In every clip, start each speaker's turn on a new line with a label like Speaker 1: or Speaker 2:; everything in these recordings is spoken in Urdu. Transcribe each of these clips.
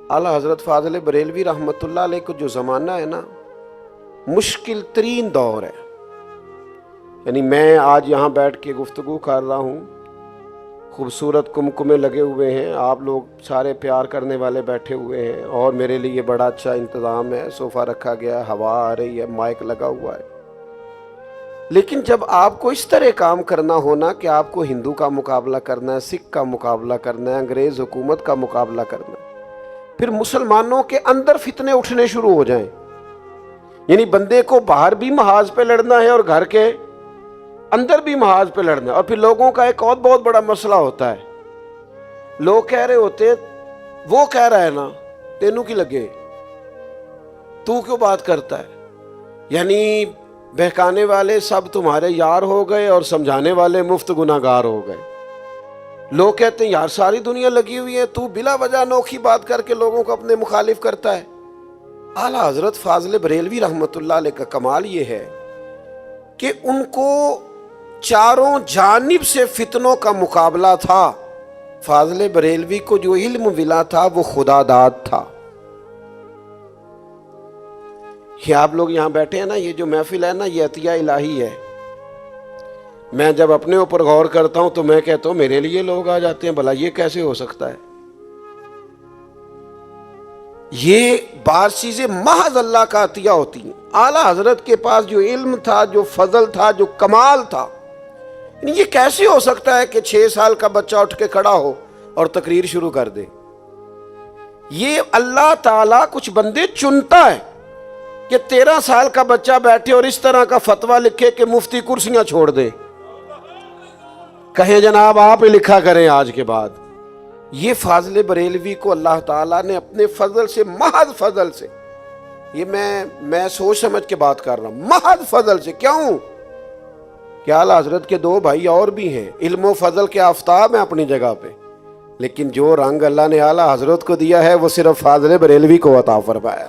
Speaker 1: اعلیٰ حضرت فاضل بریلوی رحمۃ اللہ علیہ کو جو زمانہ ہے نا، مشکل ترین دور ہے. یعنی میں آج یہاں بیٹھ کے گفتگو کر رہا ہوں، خوبصورت کمکمے لگے ہوئے ہیں، آپ لوگ سارے پیار کرنے والے بیٹھے ہوئے ہیں، اور میرے لیے بڑا اچھا انتظام ہے، صوفہ رکھا گیا، ہوا آ رہی ہے، مائک لگا ہوا ہے. لیکن جب آپ کو اس طرح کام کرنا ہونا کہ آپ کو ہندو کا مقابلہ کرنا ہے، سکھ کا مقابلہ کرنا ہے، انگریز حکومت کا مقابلہ کرنا ہے، پھر مسلمانوں کے اندر فتنے اٹھنے شروع ہو جائیں. یعنی بندے کو باہر بھی محاذ پہ لڑنا ہے اور گھر کے اندر بھی محاذ پہ لڑنا ہے. اور پھر لوگوں کا ایک اور بہت بڑا مسئلہ ہوتا ہے، لوگ کہہ رہے ہوتے وہ کہہ رہا ہے نا، تینوں کی لگے، تو کیوں بات کرتا ہے. یعنی بہکانے والے سب تمہارے یار ہو گئے اور سمجھانے والے مفت گناہگار ہو گئے. لوگ کہتے ہیں یار ساری دنیا لگی ہوئی ہے، تو بلا وجہ انوکھی بات کر کے لوگوں کو اپنے مخالف کرتا ہے. اعلیٰ حضرت فاضل بریلوی رحمۃ اللہ علیہ کا کمال یہ ہے کہ ان کو چاروں جانب سے فتنوں کا مقابلہ تھا. فاضل بریلوی کو جو علم ملا تھا وہ خدا داد تھا. یہ آپ لوگ یہاں بیٹھے ہیں نا، یہ جو محفل ہے نا، یہ عطیہ الہی ہے. میں جب اپنے اوپر غور کرتا ہوں تو میں کہتا ہوں میرے لیے لوگ آ جاتے ہیں، بھلا یہ کیسے ہو سکتا ہے. یہ بعض چیزیں محض اللہ کا عطیہ ہوتی ہیں. اعلیٰ حضرت کے پاس جو علم تھا، جو فضل تھا، جو کمال تھا، یہ کیسے ہو سکتا ہے کہ 6 سال کا بچہ اٹھ کے کھڑا ہو اور تقریر شروع کر دے. یہ اللہ تعالیٰ کچھ بندے چنتا ہے کہ 13 سال کا بچہ بیٹھے اور اس طرح کا فتویٰ لکھے کہ مفتی کرسیاں چھوڑ دے. کہیں جناب آپ ہی لکھا کریں آج کے بعد. یہ فاضل بریلوی کو اللہ تعالیٰ نے اپنے فضل سے، محض فضل سے، یہ میں سوچ سمجھ کے بات کر رہا ہوں، محض فضل سے. کیوں کہ اعلیٰ حضرت کے 2 بھائی اور بھی ہیں، علم و فضل کے آفتاب ہیں اپنی جگہ پہ، لیکن جو رنگ اللہ نے اعلیٰ حضرت کو دیا ہے وہ صرف فاضل بریلوی کو عطا فرمایا.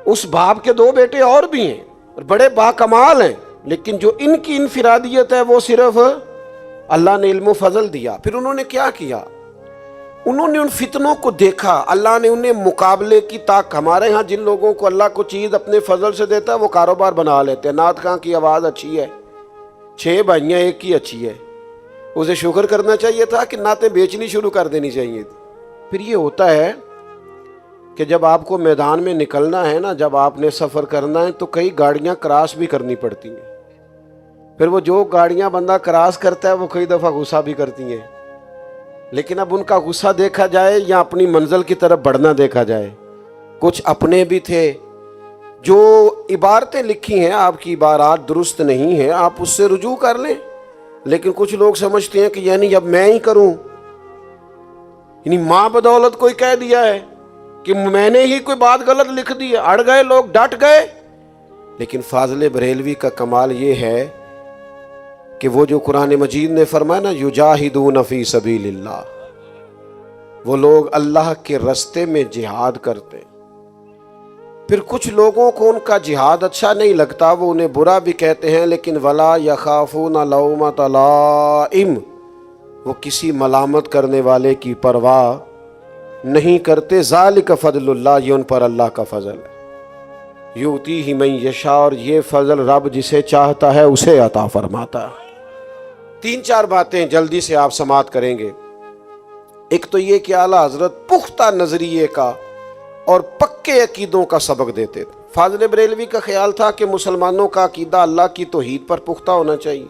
Speaker 1: اس باپ کے 2 بیٹے اور بھی ہیں اور بڑے باکمال ہیں، لیکن جو ان کی انفرادیت ہے وہ صرف اللہ نے علم و فضل دیا. پھر انہوں نے کیا کیا؟ انہوں نے ان فتنوں کو دیکھا، اللہ نے انہیں مقابلے کی طاقت. ہمارے ہاں جن لوگوں کو اللہ کو چیز اپنے فضل سے دیتا ہے وہ کاروبار بنا لیتے ہیں. نعت خاں کی آواز اچھی ہے، 6 بھائیاں ایک کی اچھی ہے، اسے شکر کرنا چاہیے تھا کہ نعتیں بیچنی شروع کر دینی چاہیے تھی. پھر یہ ہوتا ہے کہ جب آپ کو میدان میں نکلنا ہے نا، جب آپ نے سفر کرنا ہے تو کئی گاڑیاں کراس بھی کرنی پڑتی ہیں. پھر وہ جو گاڑیاں بندہ کراس کرتا ہے وہ کئی دفعہ غصہ بھی کرتی ہیں، لیکن اب ان کا غصہ دیکھا جائے یا اپنی منزل کی طرف بڑھنا دیکھا جائے. کچھ اپنے بھی تھے، جو عبارتیں لکھی ہیں آپ کی عبارات درست نہیں ہیں، آپ اس سے رجوع کر لیں. لیکن کچھ لوگ سمجھتے ہیں کہ یعنی اب میں ہی کروں، یعنی ماں بدولت کوئی کہہ دیا ہے کہ میں نے ہی کوئی بات غلط لکھ دی ہے. اڑ گئے لوگ، ڈٹ گئے. لیکن فاضل بریلوی کا کمال یہ ہے کہ وہ جو قرآن مجید نے فرمایا نا، یجاہدون فی سبیل اللہ، وہ لوگ اللہ کے راستے میں جہاد کرتے. پھر کچھ لوگوں کو ان کا جہاد اچھا نہیں لگتا، وہ انہیں برا بھی کہتے ہیں، لیکن ولا یخافون لومۃ لائم، وہ کسی ملامت کرنے والے کی پرواہ نہیں کرتے. ذالک فضل اللہ، یہ ان پر اللہ کا فضل ہے. یؤتیہ من یشاء، اور یہ فضل رب جسے چاہتا ہے اسے عطا فرماتا ہے. 3-4 باتیں جلدی سے آپ سماعت کریں گے. ایک تو یہ کہ اعلیٰ حضرت پختہ نظریے کا اور پکے عقیدوں کا سبق دیتے تھے. فاضل بریلوی کا خیال تھا کہ مسلمانوں کا عقیدہ اللہ کی توحید پر پختہ ہونا چاہیے.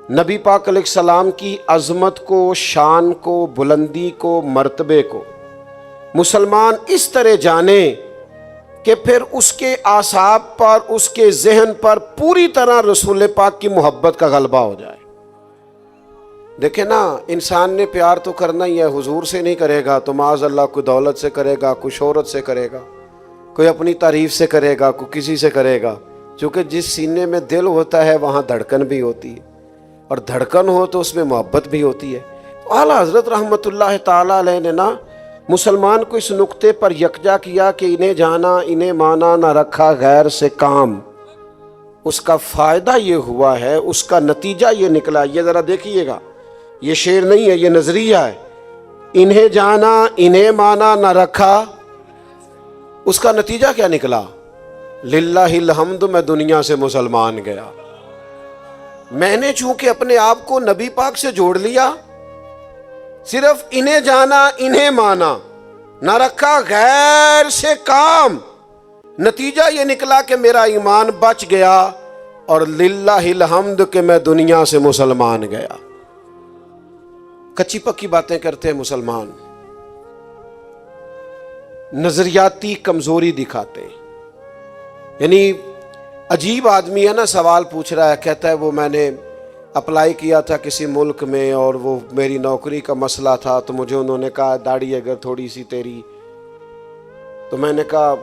Speaker 1: نبی پاک علیہ السلام کی عظمت کو، شان کو، بلندی کو، مرتبے کو مسلمان اس طرح جانے کہ پھر اس کے اعصاب پر، اس کے ذہن پر پوری طرح رسول پاک کی محبت کا غلبہ ہو جائے. دیکھیں نا، انسان نے پیار تو کرنا ہی ہے، حضور سے نہیں کرے گا تو معاذ اللہ کوئی دولت سے کرے گا، کوئی شہرت سے کرے گا، کوئی اپنی تعریف سے کرے گا، کوئی کسی سے کرے گا. چونکہ جس سینے میں دل ہوتا ہے وہاں دھڑکن بھی ہوتی ہے، اور دھڑکن ہو تو اس میں محبت بھی ہوتی ہے. اعلیٰ حضرت رحمۃ اللہ تعالیٰ علیہ نے نا مسلمان کو اس نقطے پر یکجا کیا کہ انہیں جانا انہیں مانا، نہ رکھا غیر سے کام. اس کا فائدہ یہ ہوا ہے، اس کا نتیجہ یہ نکلا. یہ ذرا دیکھیے گا، یہ شعر نہیں ہے، یہ نظریہ ہے انہیں جانا انہیں مانا نہ رکھا، اس کا نتیجہ کیا نکلا؟ للہ الحمد، میں دنیا سے مسلمان گیا۔ میں نے چونکہ اپنے آپ کو نبی پاک سے جوڑ لیا، صرف انہیں جانا انہیں مانا، نہ رکھا غیر سے کام، نتیجہ یہ نکلا کہ میرا ایمان بچ گیا، اور للہ الحمد کہ میں دنیا سے مسلمان گیا۔ کچی پکی باتیں کرتے ہیں مسلمان، نظریاتی کمزوری دکھاتے ہیں۔ یعنی عجیب آدمی ہے نا، سوال پوچھ رہا ہے، کہتا ہے وہ میں نے اپلائی کیا تھا کسی ملک میں اور وہ میری نوکری کا مسئلہ تھا، تو مجھے انہوں نے کہا داڑھی اگر تھوڑی سی تیری، تو میں نے کہا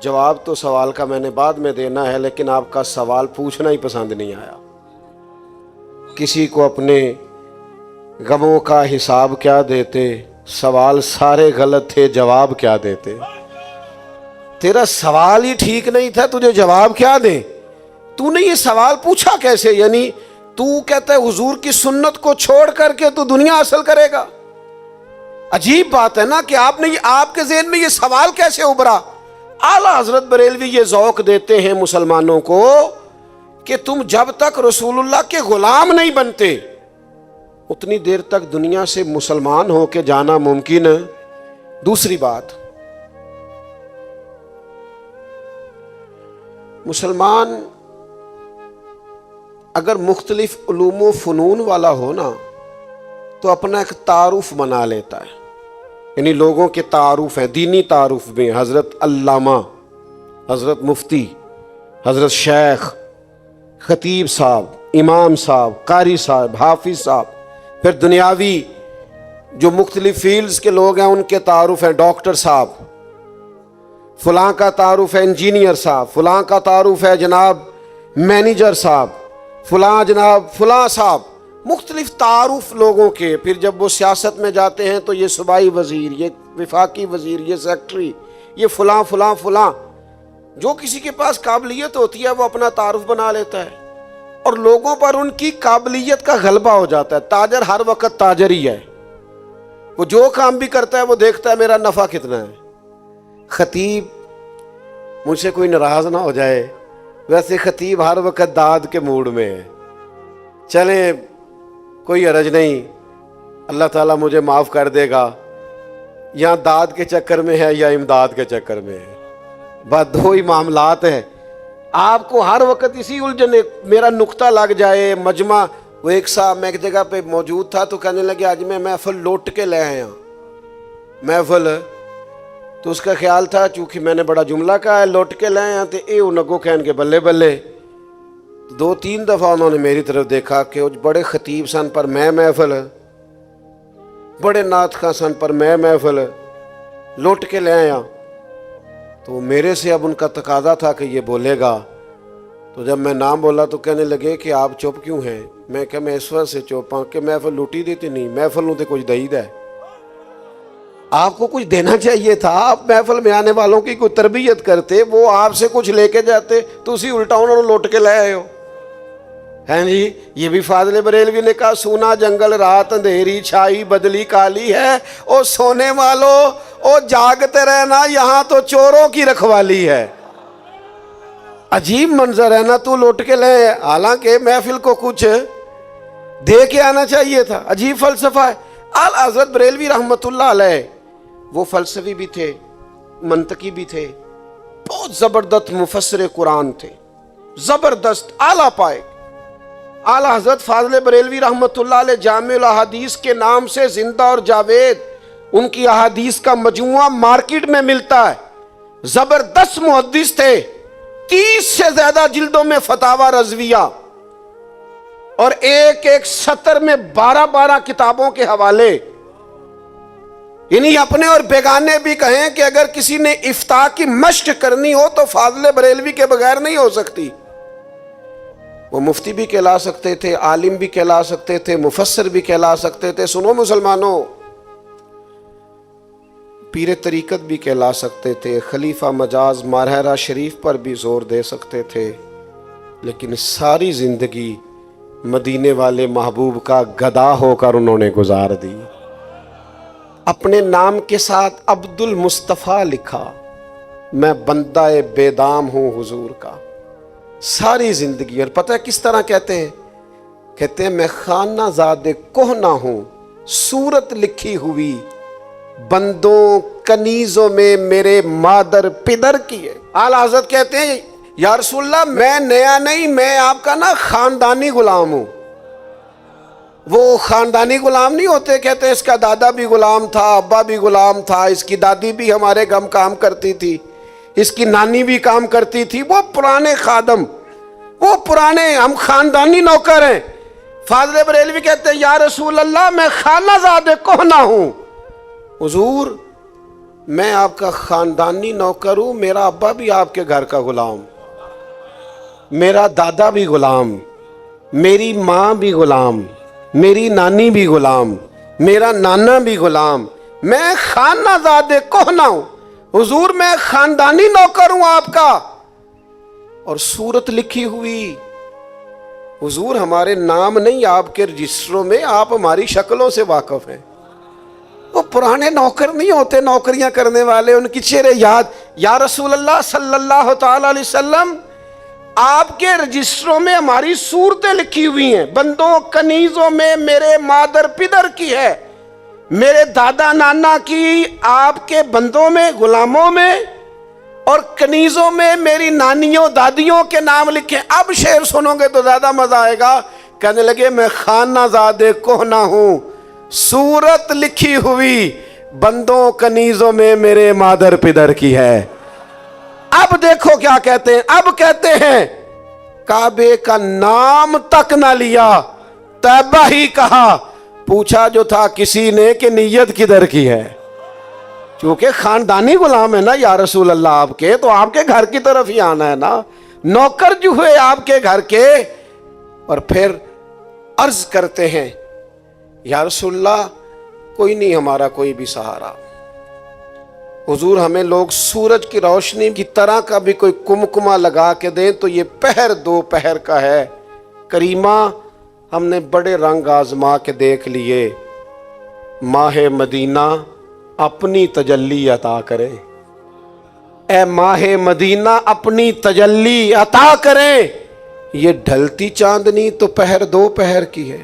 Speaker 1: جواب تو سوال کا میں نے بعد میں دینا ہے، لیکن آپ کا سوال پوچھنا ہی پسند نہیں آیا۔ کسی کو اپنے غموں کا حساب کیا دیتے، سوال سارے غلط تھے، جواب کیا دیتے؟ تیرا سوال ہی ٹھیک نہیں تھا، تجھے جواب کیا دیں؟ تو نے یہ سوال پوچھا کیسے؟ یعنی تو کہتا ہے حضور کی سنت کو چھوڑ کر کے تو دنیا حاصل کرے گا۔ عجیب بات ہے نا کہ آپ کے ذہن میں یہ سوال کیسے ابھرا؟ اعلیٰ حضرت بریلوی یہ ذوق دیتے ہیں مسلمانوں کو کہ تم جب تک رسول اللہ کے غلام نہیں بنتے اتنی دیر تک دنیا سے مسلمان ہو کے جانا ممکن ہے۔ دوسری بات، مسلمان اگر مختلف علوم و فنون والا ہو نا تو اپنا ایک تعارف بنا لیتا ہے، یعنی لوگوں کے تعارف ہیں، دینی تعارف میں حضرت علامہ، حضرت مفتی، حضرت شیخ، خطیب صاحب، امام صاحب، قاری صاحب، حافظ صاحب، پھر دنیاوی جو مختلف فیلڈز کے لوگ ہیں ان کے تعارف ہیں، ڈاکٹر صاحب، فلاں کا تعارف ہے انجینئر صاحب، فلاں کا تعارف ہے جناب مینیجر صاحب، فلاں جناب فلاں صاحب، مختلف تعارف لوگوں کے۔ پھر جب وہ سیاست میں جاتے ہیں تو یہ صوبائی وزیر، یہ وفاقی وزیر، یہ سیکٹری، یہ فلاں فلاں فلاں، جو کسی کے پاس قابلیت ہوتی ہے وہ اپنا تعارف بنا لیتا ہے، اور لوگوں پر ان کی قابلیت کا غلبہ ہو جاتا ہے۔ تاجر ہر وقت تاجر ہی ہے، وہ جو کام بھی کرتا ہے وہ دیکھتا ہے میرا نفع کتنا ہے۔ خطیب، مجھ سے کوئی ناراض نہ ہو جائے، ویسے خطیب ہر وقت داد کے موڈ میں ہے، چلیں کوئی حرج نہیں، اللہ تعالیٰ مجھے معاف کر دے گا، یا داد کے چکر میں ہے یا امداد کے چکر میں ہے، بس دو ہی معاملات ہیں۔ آپ کو ہر وقت اسی الجھن، میرا نقطہ لگ جائے مجمع۔ وہ ایک صاحب، میں ایک جگہ پہ موجود تھا تو کہنے لگے آج میں محفل لوٹ کے لے آیا محفل، تو اس کا خیال تھا چونکہ میں نے بڑا جملہ کہا ہے لوٹ کے لے آیا تو اے انگو کہن کے بلے بلے۔ دو تین دفعہ انہوں نے میری طرف دیکھا کہ وہ بڑے خطیب سن پر میں محفل، بڑے نعت خواں سن پر میں محفل لوٹ کے لے آیا۔ تو میرے سے اب ان کا تقاضا تھا کہ یہ بولے گا، تو جب میں نام بولا تو کہنے لگے کہ آپ چپ کیوں ہیں؟ میں کہ میں اس وجہ سے چپ ہوں کہ محفل لوٹی دیتی نہیں، محفل نوں تے کچھ دئید ہے، آپ کو کچھ دینا چاہیے تھا۔ آپ محفل میں آنے والوں کی کوئی تربیت کرتے، وہ آپ سے کچھ لے کے جاتے، تو اسی الٹا انہوں نے لوٹ کے لے آئے ہو۔ ہیں جی، یہ بھی فاضل بریلوی نے کہا سونا جنگل رات اندھیری چھائی بدلی کالی ہے، او سونے والو او جاگتے رہنا، یہاں تو چوروں کی رکھوالی ہے۔ عجیب منظر ہے نا، تو لوٹ کے لے، حالانکہ محفل کو کچھ دے کے آنا چاہیے تھا۔ عجیب فلسفہ ہے۔ اعلیٰ حضرت بریلوی رحمت اللہ علیہ وہ فلسفی بھی تھے، منطقی بھی تھے، بہت زبردست مفسر قرآن تھے، زبردست اعلیٰ پائے۔ اعلیٰ حضرت فاضل بریلوی رحمت اللہ علیہ جامع الاحادیث کے نام سے زندہ اور جاوید ان کی احادیث کا مجموعہ مارکیٹ میں ملتا ہے۔ زبردست محدث تھے، 30 سے زیادہ جلدوں میں فتاوی رضویہ، اور ایک ایک سطر میں 12 کتابوں کے حوالے، یعنی اپنے اور بیگانے بھی کہیں کہ اگر کسی نے افتاء کی مشق کرنی ہو تو فاضل بریلوی کے بغیر نہیں ہو سکتی۔ وہ مفتی بھی کہلا سکتے تھے، عالم بھی کہلا سکتے تھے، مفسر بھی کہلا سکتے تھے۔ سنو مسلمانوں، پیر طریقت بھی کہلا سکتے تھے، خلیفہ مجاز مارحرہ شریف پر بھی زور دے سکتے تھے، لیکن ساری زندگی مدینے والے محبوب کا گدا ہو کر انہوں نے گزار دی۔ اپنے نام کے ساتھ عبد المصطفیٰ لکھا، میں بندہ بے دام ہوں حضور کا ساری زندگی۔ اور پتہ ہے کس طرح کہتے ہیں؟ کہتے ہیں میں خانہ زاد کہنہ ہوں، صورت لکھی ہوئی بندوں کنیزوں میں میرے مادر پدر کی ہے۔ اعلیٰ حضرت کہتے ہیں یا رسول اللہ میں نیا نہیں، میں آپ کا نا خاندانی غلام ہوں۔ وہ خاندانی غلام نہیں ہوتے، کہتے ہیں اس کا دادا بھی غلام تھا، ابا بھی غلام تھا، اس کی دادی بھی ہمارے گھر کام کرتی تھی، اس کی نانی بھی کام کرتی تھی۔ وہ پرانے خادم، وہ پرانے، ہم خاندانی نوکر ہیں۔ فاضل بریلوی کہتے ہیں یا رسول اللہ میں خانہ زاد کہنہ ہوں، حضور میں آپ کا خاندانی نوکر ہوں، میرا ابا بھی آپ کے گھر کا غلام، میرا دادا بھی غلام، میری ماں بھی غلام، میری نانی بھی غلام، میرا نانا بھی غلام، میں خانہ زاد کہنہ ہوں، حضور میں خاندانی نوکر ہوں آپ کا۔ اور صورت لکھی ہوئی، حضور ہمارے نام نہیں آپ کے رجسٹروں میں، آپ ہماری شکلوں سے واقف ہیں۔ وہ پرانے نوکر نہیں ہوتے نوکریاں کرنے والے، ان کی چہرے یاد۔ یا رسول اللہ صلی اللہ تعالی علیہ وسلم آپ کے رجسٹروں میں ہماری صورتیں لکھی ہوئی ہیں، بندوں کنیزوں میں میرے مادر پدر کی ہے، میرے دادا نانا کی آپ کے بندوں میں غلاموں میں، اور کنیزوں میں میری نانیوں دادیوں کے نام لکھے۔ اب شعر سنو گے تو زیادہ مزہ آئے گا۔ کہنے لگے میں خانہ زاد کہنہ ہوں، صورت لکھی ہوئی بندوں کنیزوں میں میرے مادر پدر کی ہے۔ اب دیکھو کیا کہتے ہیں، اب کہتے ہیں کعبے کا نام تک نہ لیا، طیبہ ہی کہا، پوچھا جو تھا کسی نے کہ نیت کدھر کی ہے۔ چونکہ خاندانی غلام ہے نا یا رسول اللہ آپ کے، تو آپ کے گھر کی طرف ہی آنا ہے نا، نوکر جو ہوئے آپ کے گھر کے۔ اور پھر عرض کرتے ہیں یا رسول اللہ کوئی نہیں ہمارا کوئی بھی سہارا، حضور ہمیں لوگ سورج کی روشنی کی طرح کا بھی کوئی کمکمہ لگا کے دیں تو یہ پہر دو پہر کا ہے۔ کریمہ ہم نے بڑے رنگ آزما کے دیکھ لیے، ماہ مدینہ اپنی تجلی عطا کرے، اے ماہ مدینہ اپنی تجلی عطا کرے۔ یہ ڈھلتی چاندنی تو پہر دو پہر کی ہے،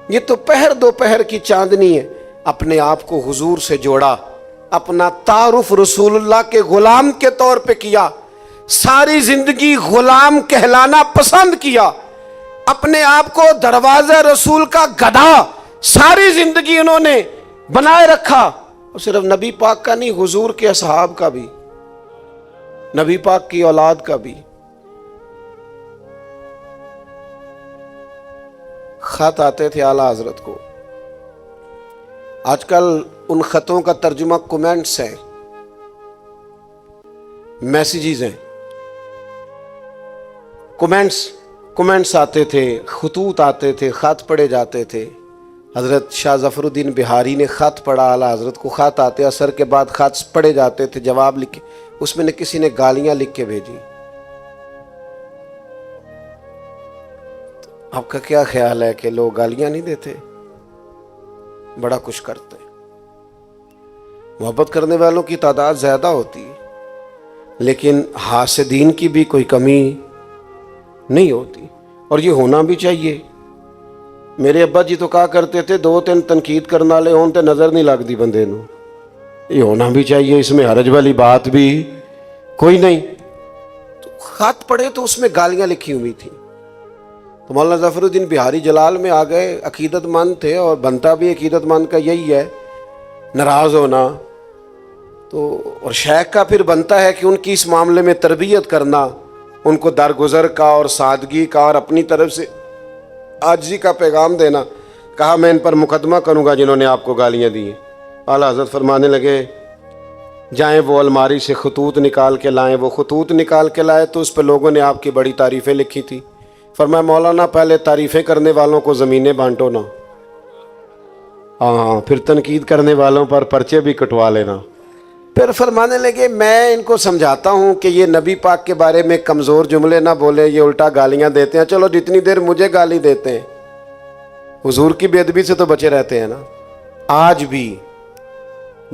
Speaker 1: یہ تو پہر دو پہر کی چاندنی ہے۔ اپنے آپ کو حضور سے جوڑا، اپنا تعارف رسول اللہ کے غلام کے طور پہ کیا، ساری زندگی غلام کہلانا پسند کیا، اپنے آپ کو دروازہ رسول کا گدھا ساری زندگی انہوں نے بنائے رکھا۔ اور صرف نبی پاک کا نہیں، حضور کے اصحاب کا بھی، نبی پاک کی اولاد کا بھی۔ خط آتے تھے اعلیٰ حضرت کو، آج کل ان خطوں کا ترجمہ کومنٹس ہیں، میسیجز ہیں، کومنٹس آتے تھے، خطوط آتے تھے، خط پڑھے جاتے تھے۔ حضرت شاہ ظفر الدین بہاری نے خط پڑھا اعلیٰ حضرت کو، خط آتے، اثر کے بعد خط پڑھے جاتے تھے، جواب لکھے، اس میں نے کسی نے گالیاں لکھ کے بھیجی۔ آپ کا کیا خیال ہے کہ لوگ گالیاں نہیں دیتے؟ بڑا کچھ کرتے ہیں۔ محبت کرنے والوں کی تعداد زیادہ ہوتی ہے، لیکن حاسدین کی بھی کوئی کمی نہیں ہوتی، اور یہ ہونا بھی چاہیے۔ میرے ابا جی تو کہا کرتے تھے دو تین تنقید کرنے والے ہون تے نظر نہیں لگتی بندے نو، یہ ہونا بھی چاہیے، اس میں حرج والی بات بھی کوئی نہیں۔ تو خط پڑھے تو اس میں گالیاں لکھی ہوئی تھی، تو مولانا ظفر الدین بہاری جلال میں آ گئے، عقیدت مند تھے، اور بنتا بھی عقیدت مند کا یہی ہے ناراض ہونا، تو اور شیخ کا پھر بنتا ہے کہ ان کی اس معاملے میں تربیت کرنا، ان کو درگزر کا اور سادگی کا اور اپنی طرف سے عاجزی کا پیغام دینا۔ کہا میں ان پر مقدمہ کروں گا جنہوں نے آپ کو گالیاں دی ہیں۔ اعلیٰ حضرت فرمانے لگے جائیں وہ الماری سے خطوط نکال کے لائیں۔ وہ خطوط نکال کے لائے تو اس پہ لوگوں نے آپ کی بڑی تعریفیں لکھی تھی۔ فرمایا مولانا پہلے تعریفیں کرنے والوں کو زمینیں بانٹو نا، ہاں پھر تنقید کرنے والوں پر پرچے بھی کٹوا لینا۔ پھر فرمانے لگے میں ان کو سمجھاتا ہوں کہ یہ نبی پاک کے بارے میں کمزور جملے نہ بولیں، یہ الٹا گالیاں دیتے ہیں، چلو جتنی دیر مجھے گالی دیتے ہیں حضور کی بے ادبی سے تو بچے رہتے ہیں نا۔ آج بھی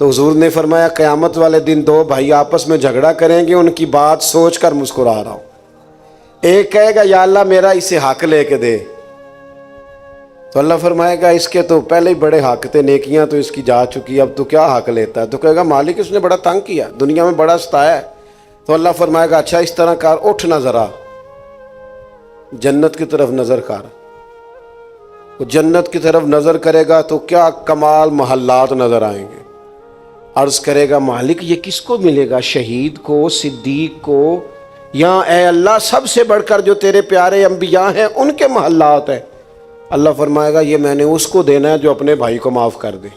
Speaker 1: تو حضور نے فرمایا قیامت والے دن دو بھائی آپس میں جھگڑا کریں گے، ان کی بات سوچ کر مسکرا رہا ہوں۔ ایک کہے گا یا اللہ میرا اسے حق لے کے دے، تو اللہ فرمائے گا اس کے تو پہلے ہی بڑے حق تھے، نیکیاں تو اس کی جا چکی، اب تو کیا حق لیتا ہے؟ تو کہے گا مالک اس نے بڑا تنگ کیا، دنیا میں بڑا ستایا ہے۔ تو اللہ فرمائے گا اچھا اس طرح کر، اٹھ نہ ذرا جنت کی طرف نظر کر۔ وہ جنت کی طرف نظر کرے گا تو کیا کمال محلات نظر آئیں گے۔ عرض کرے گا مالک یہ کس کو ملے گا؟ شہید کو، صدیق کو، یا اے اللہ سب سے بڑھ کر جو تیرے پیارے انبیاء ہیں ان کے محلات ہیں؟ اللہ فرمائے گا یہ میں نے اس کو دینا ہے جو اپنے بھائی کو معاف کر دے۔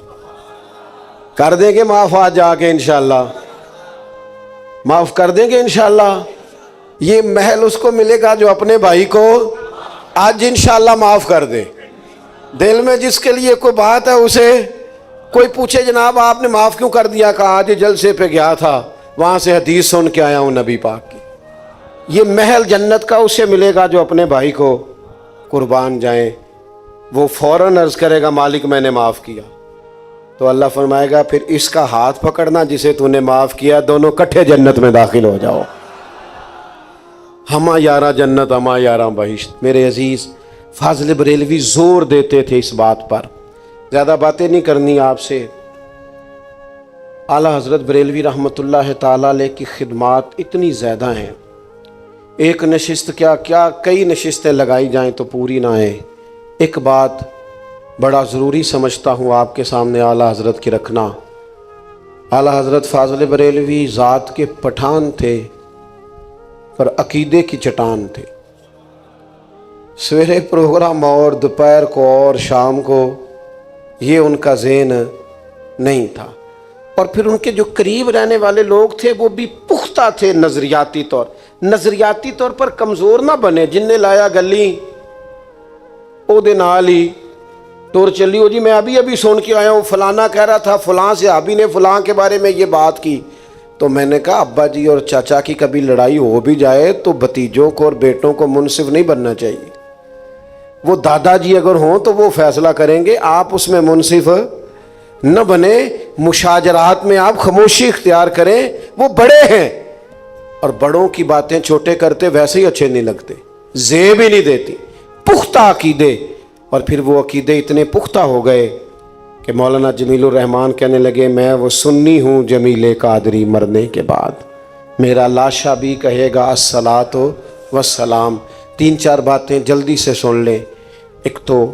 Speaker 1: کر دیں گے معاف آج جا کے انشاءاللہ؟ معاف کر دیں گے انشاءاللہ؟ یہ محل اس کو ملے گا جو اپنے بھائی کو آج انشاءاللہ معاف کر دے۔ دل میں جس کے لیے کوئی بات ہے اسے کوئی پوچھے جناب آپ نے معاف کیوں کر دیا؟ کہا آج جلسے پہ گیا تھا، وہاں سے حدیث سن کے آیا ہوں نبی پاک کی۔ یہ محل جنت کا اسے ملے گا جو اپنے بھائی کو قربان جائیں۔ وہ فوراً عرض کرے گا مالک میں نے معاف کیا۔ تو اللہ فرمائے گا پھر اس کا ہاتھ پکڑنا جسے تو نے معاف کیا، دونوں کٹھے جنت میں داخل ہو جاؤ۔ ہما یارہ جنت ہما یارہ بہشت۔ میرے عزیز فاضل بریلوی زور دیتے تھے اس بات پر، زیادہ باتیں نہیں کرنی آپ سے۔ اعلیٰ حضرت بریلوی رحمۃ اللہ تعالی علیہ کی خدمات اتنی زیادہ ہیں، ایک نشست کیا کئی نشستیں لگائی جائیں تو پوری نہ آئیں۔ ایک بات بڑا ضروری سمجھتا ہوں آپ کے سامنے اعلیٰ حضرت کی رکھنا۔ اعلیٰ حضرت فاضل بریلوی ذات کے پٹھان تھے پر عقیدے کی چٹان تھے۔ سویرے پروگرام اور دوپہر کو اور شام کو یہ ان کا ذہن نہیں تھا۔ اور پھر ان کے جو قریب رہنے والے لوگ تھے وہ بھی پختہ تھے نظریاتی طور پر کمزور نہ بنے۔ جن نے لایا گلی او دے نال ہی ٹور چلی ہو جی میں ابھی سن کے آیا ہوں فلانا کہہ رہا تھا فلاں سے ابھی نے فلاں کے بارے میں یہ بات کی۔ تو میں نے کہا ابا جی اور چاچا کی کبھی لڑائی ہو بھی جائے تو بھتیجوں کو اور بیٹوں کو منصف نہیں بننا چاہیے۔ وہ دادا جی اگر ہوں تو وہ فیصلہ کریں گے، آپ اس میں منصف نہ بنے، مشاجرات میں آپ خاموشی اختیار کریں۔ وہ بڑے ہیں اور بڑوں کی باتیں چھوٹے کرتے ویسے ہی اچھے نہیں لگتے، زیب ہی نہیں دیتی۔ پختہ عقیدے، اور پھر وہ عقیدے اتنے پختہ ہو گئے کہ مولانا جمیل الرحمان کہنے لگے میں وہ سنی ہوں جمیل قادری مرنے کے بعد، میرا لاشا بھی کہے گا الصلاۃ والسلام۔ تین چار باتیں جلدی سے سن لیں۔ ایک تو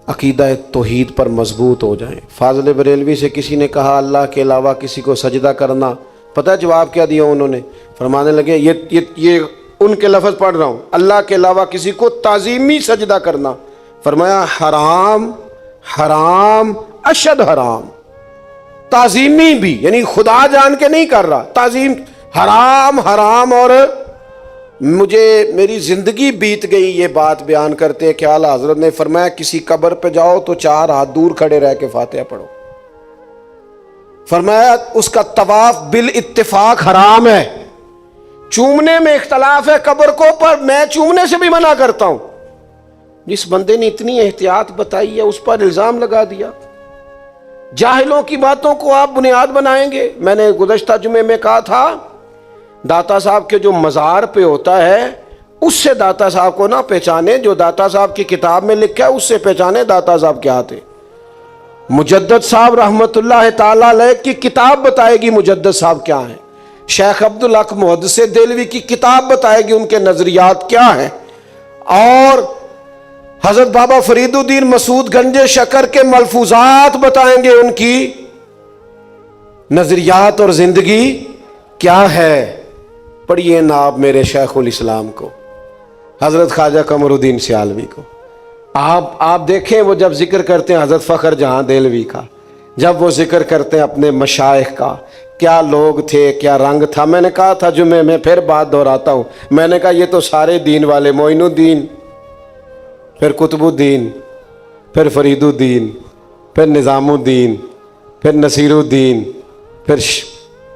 Speaker 1: عقیدہ توحید پر مضبوط ہو جائیں۔ فاضل بریلوی سے کسی نے کہا اللہ کے علاوہ کسی کو سجدہ کرنا، پتہ جواب کیا دیا انہوں نے؟ فرمانے لگے یہ ان کے لفظ پڑھ رہا ہوں، اللہ کے علاوہ کسی کو تعظیمی سجدہ کرنا۔ فرمایا حرام حرام اشد حرام، تعظیمی بھی یعنی خدا جان کے نہیں کر رہا، تعظیم حرام حرام۔ اور مجھے میری زندگی بیت گئی یہ بات بیان کرتے کہ اعلیٰ حضرت نے فرمایا کسی قبر پہ جاؤ تو 4 ہاتھ دور کھڑے رہ کے فاتحہ پڑھو۔ فرمایا اس کا طواف بالاتفاق حرام ہے، چومنے میں اختلاف ہے قبر کو، پر میں چومنے سے بھی منع کرتا ہوں۔ جس بندے نے اتنی احتیاط بتائی ہے اس پر الزام لگا دیا۔ جاہلوں کی باتوں کو آپ بنیاد بنائیں گے۔ میں نے گزشتہ جمعے میں کہا تھا داتا صاحب کے جو مزار پہ ہوتا ہے اس سے داتا صاحب کو نہ پہچانے، جو داتا صاحب کی کتاب میں لکھا ہے اس سے پہچانے داتا صاحب کیا تھے۔ مجدد صاحب رحمت اللہ تعالی علیہ کی کتاب بتائے گی مجدد صاحب کیا ہیں، شیخ عبدالحق محدث دہلوی کی کتاب بتائے گی ان کے نظریات کیا ہیں، اور حضرت بابا فرید الدین مسعود گنج شکر کے ملفوظات بتائیں گے ان کی نظریات اور زندگی کیا ہے۔ پڑھیے نا آپ میرے شیخ الاسلام کو، حضرت خواجہ قمر الدین سیالوی کو۔ آپ دیکھیں وہ جب ذکر کرتے ہیں حضرت فخر جہاں دہلوی کا، جب وہ ذکر کرتے ہیں اپنے مشائخ کا، کیا لوگ تھے، کیا رنگ تھا۔ میں نے کہا تھا جمعے میں، پھر بات دہراتا ہوں، میں نے کہا یہ تو سارے دین والے، معین الدین، پھر قطب الدین، پھر فرید الدین، پھر نظام الدین، پھر نصیر الدین، پھر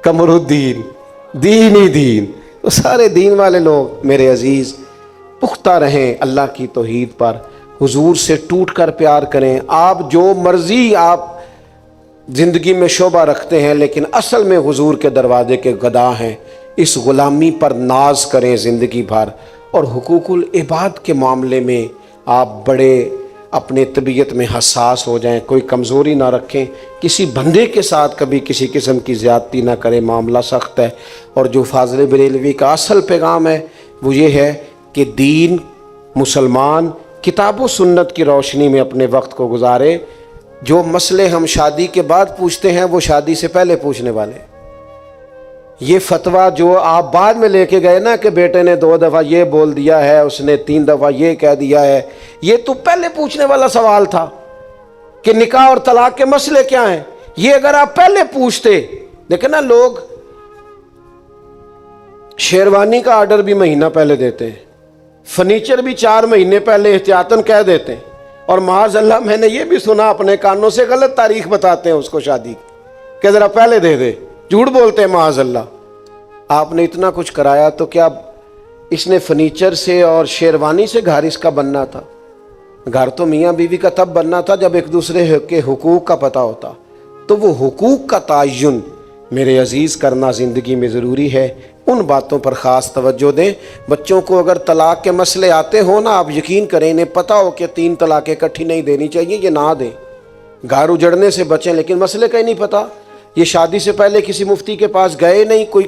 Speaker 1: قمر الدین، دین ہی دین، تو سارے دین والے لوگ۔ میرے عزیز پختہ رہیں اللہ کی توحید پر، حضور سے ٹوٹ کر پیار کریں۔ آپ جو مرضی آپ زندگی میں شعبہ رکھتے ہیں لیکن اصل میں حضور کے دروازے کے گدا ہیں، اس غلامی پر ناز کریں زندگی بھر، اور حقوق العباد کے معاملے میں آپ بڑے اپنے طبیعت میں حساس ہو جائیں، کوئی کمزوری نہ رکھیں، کسی بندے کے ساتھ کبھی کسی قسم کی زیادتی نہ کریں، معاملہ سخت ہے۔ اور جو فاضل بریلوی کا اصل پیغام ہے وہ یہ ہے کہ دین، مسلمان کتاب و سنت کی روشنی میں اپنے وقت کو گزارے۔ جو مسئلے ہم شادی کے بعد پوچھتے ہیں وہ شادی سے پہلے پوچھنے والے۔ یہ فتویٰ جو آپ بعد میں لے کے گئے نا کہ بیٹے نے 2 دفعہ یہ بول دیا ہے، اس نے 3 دفعہ یہ کہہ دیا ہے، یہ تو پہلے پوچھنے والا سوال تھا کہ نکاح اور طلاق کے مسئلے کیا ہیں۔ یہ اگر آپ پہلے پوچھتے، دیکھیں نا لوگ شیروانی کا آرڈر بھی مہینہ پہلے دیتے ہیں، فرنیچر بھی 4 مہینے پہلے احتیاطاً کہہ دیتے ہیں، اور معاذ اللہ میں نے یہ بھی سنا اپنے کانوں سے غلط تاریخ بتاتے ہیں اس کو شادی کہ ذرا پہلے دے دے، جھوٹ بولتے ہیں معاذ اللہ۔ آپ نے اتنا کچھ کرایا تو کیا اس نے فرنیچر سے اور شیروانی سے گھر اس کا بننا تھا؟ گھر تو میاں بیوی کا تب بننا تھا جب ایک دوسرے کے حقوق کا پتہ ہوتا۔ تو وہ حقوق کا تعین میرے عزیز کرنا زندگی میں ضروری ہے۔ ان باتوں پر خاص توجہ دیں۔ بچوں کو اگر طلاق کے مسئلے آتے ہوں نا، آپ یقین کریں انہیں پتہ ہو کہ 3 طلاقیں اکٹھی نہیں دینی چاہیے، یہ نہ دیں، گھر اجڑنے سے بچیں، لیکن مسئلے کا ہی نہیں پتہ۔ یہ شادی سے پہلے کسی مفتی کے پاس گئے نہیں، کوئی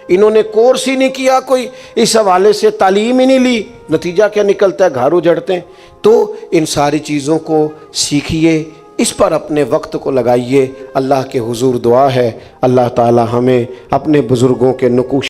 Speaker 1: انہوں نے کورس ہی نہیں کیا، کوئی اس حوالے سے تعلیم ہی نہیں لی، نتیجہ کیا نکلتا ہے؟ گھر اجڑتے ہیں۔ تو ان ساری چیزوں کو سیکھیے، اس پر اپنے وقت کو لگائیے۔ اللہ کے حضور دعا ہے اللہ تعالی ہمیں اپنے بزرگوں کے نقوش